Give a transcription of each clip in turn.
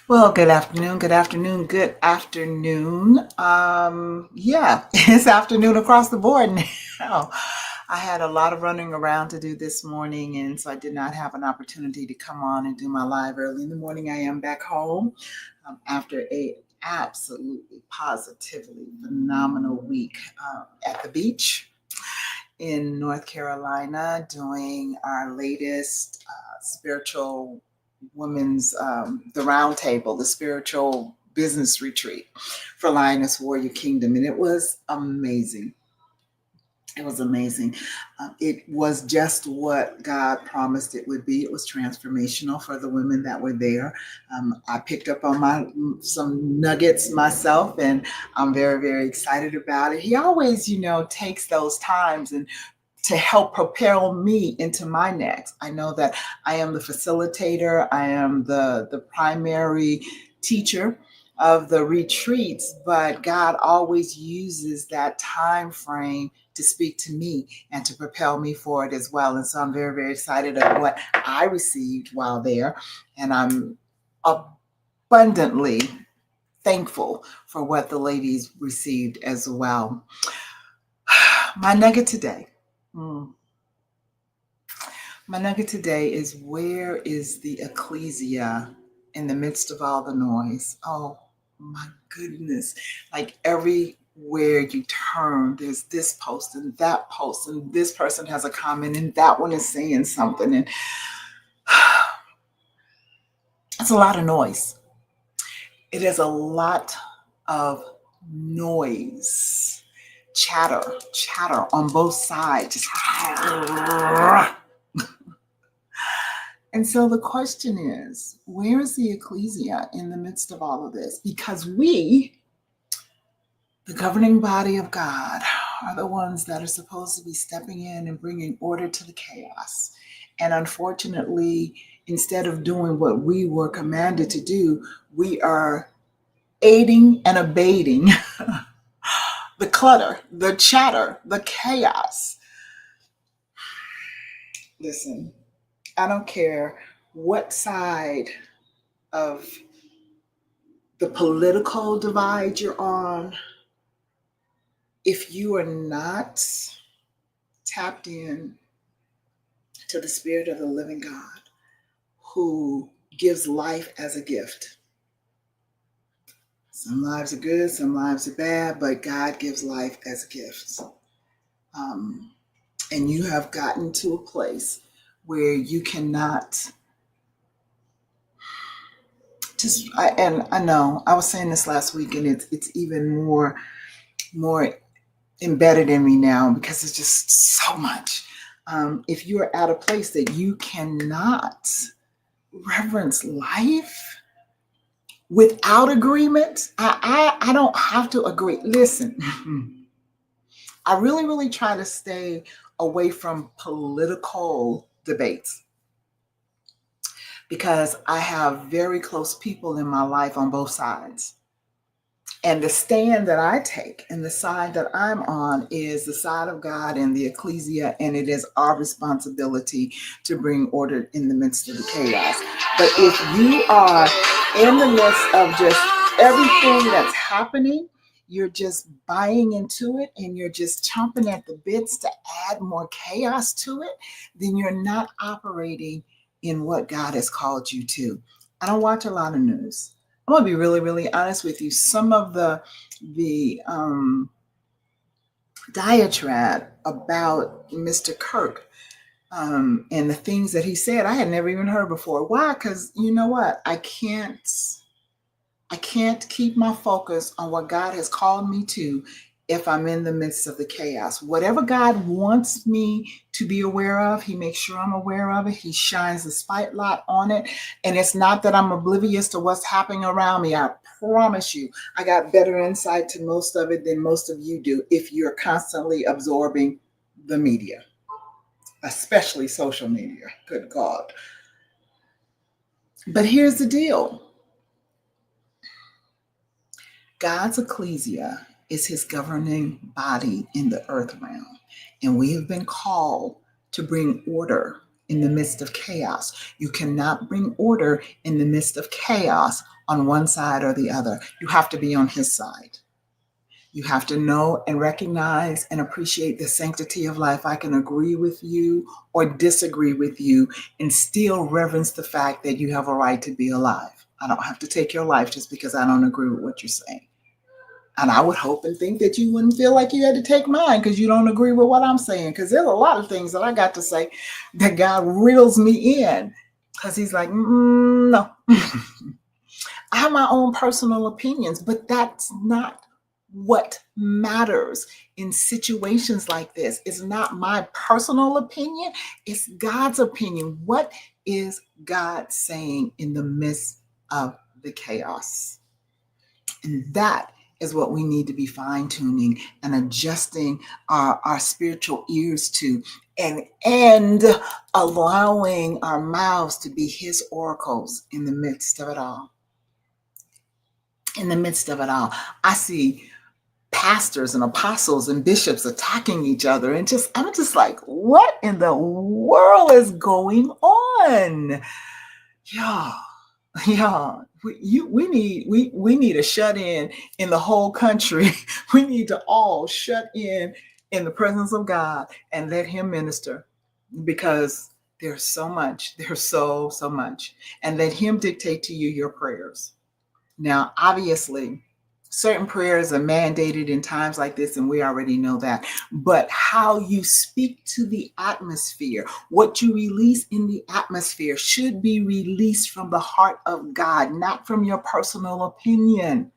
Well, good afternoon, good afternoon, good afternoon. Yeah, it's afternoon across the board now. I had a lot of running around to do this morning, and so I did not have an opportunity to come on and do my live early in the morning. I am back home after a absolutely positively phenomenal week at the beach in North Carolina doing our latest spiritual women's the round table, the spiritual business retreat for Lioness Warrior Kingdom, and it was amazing. It was amazing. It was just what God promised it would be. It was transformational for the women that were there. I picked up on some nuggets myself, and I'm very, very excited about it. He always, takes those times and to help propel me into my next. I know that I am the facilitator, I am the primary teacher of the retreats, but God always uses that time frame to speak to me and to propel me forward as well. And so I'm very, very excited of what I received while there. And I'm abundantly thankful for what the ladies received as well. My nugget today. Mm. My nugget today is, where is the ecclesia in the midst of all the noise? Oh my goodness. Like everywhere you turn, there's this post and that post, and this person has a comment, and that one is saying something. And it's a lot of noise. It is a lot of noise, chatter on both sides. Just and so the question is, where is the ecclesia in the midst of all of this? Because we, the governing body of God, are the ones that are supposed to be stepping in and bringing order to the chaos. And unfortunately, instead of doing what we were commanded to do, we are aiding and abating the clutter, the chatter, the chaos. Listen, I don't care what side of the political divide you're on. If you are not tapped in to the Spirit of the living God who gives life as a gift, some lives are good, some lives are bad, but God gives life as a gift. And you have gotten to a place where you cannot and I know I was saying this last week, and it's even more embedded in me now because it's just so much. If you are at a place that you cannot reverence life without agreement, I don't have to agree. Listen, I really, really try to stay away from political debates because I have very close people in my life on both sides. And the stand that I take and the side that I'm on is the side of God and the ecclesia, and it is our responsibility to bring order in the midst of the chaos. But if you are in the midst of just everything that's happening, you're just buying into it and you're just chomping at the bits to add more chaos to it, then you're not operating in what God has called you to. I don't watch a lot of news. I'm gonna be really, really honest with you. Some of the diatribe about Mr. Kirk and the things that he said, I had never even heard before. Why? Because you know what? I can't keep my focus on what God has called me to if I'm in the midst of the chaos. Whatever God wants me to be aware of, He makes sure I'm aware of it. He shines the spotlight on it. And it's not that I'm oblivious to what's happening around me. I promise you, I got better insight to most of it than most of you do if you're constantly absorbing the media, especially social media. Good God. But here's the deal. God's ecclesia is His governing body in the earth realm. And we have been called to bring order in the midst of chaos. You cannot bring order in the midst of chaos on one side or the other. You have to be on his side. You have to know and recognize and appreciate the sanctity of life. I can agree with you or disagree with you and still reverence the fact that you have a right to be alive. I don't have to take your life just because I don't agree with what you're saying. And I would hope and think that you wouldn't feel like you had to take mine because you don't agree with what I'm saying. Because there's a lot of things that I got to say that God reels me in because he's like, no. I have my own personal opinions, but that's not what matters in situations like this. It's not my personal opinion, it's God's opinion. What is God saying in the midst of the chaos? And that is what we need to be fine-tuning and adjusting our spiritual ears to, and allowing our mouths to be his oracles in the midst of it all. In the midst of it all, I see pastors and apostles and bishops attacking each other, and I'm just like, what in the world is going on? Yeah, we need a shut in the whole country. We need to all shut in the presence of God and let him minister, because there's so much, there's so much, and let him dictate to you your prayers. Now, obviously, certain prayers are mandated in times like this, and we already know that. But how you speak to the atmosphere, what you release in the atmosphere, should be released from the heart of God, not from your personal opinion.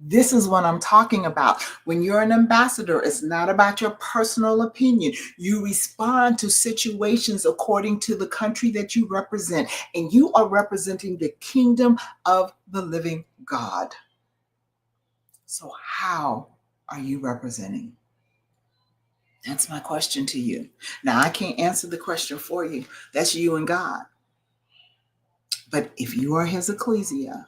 This is what I'm talking about. When you're an ambassador, it's not about your personal opinion. You respond to situations according to the country that you represent, and you are representing the kingdom of the living God. So how are you representing? That's my question to you. Now, I can't answer the question for you. That's you and God. But if you are his ecclesia,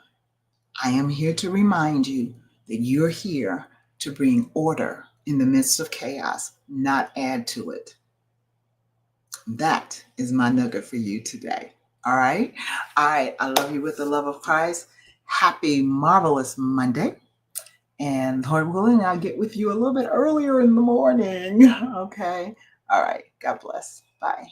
I am here to remind you that you're here to bring order in the midst of chaos, not add to it. That is my nugget for you today. All right. All right. I love you with the love of Christ. Happy, marvelous Monday. And Lord willing, I'll get with you a little bit earlier in the morning. Okay. All right. God bless. Bye.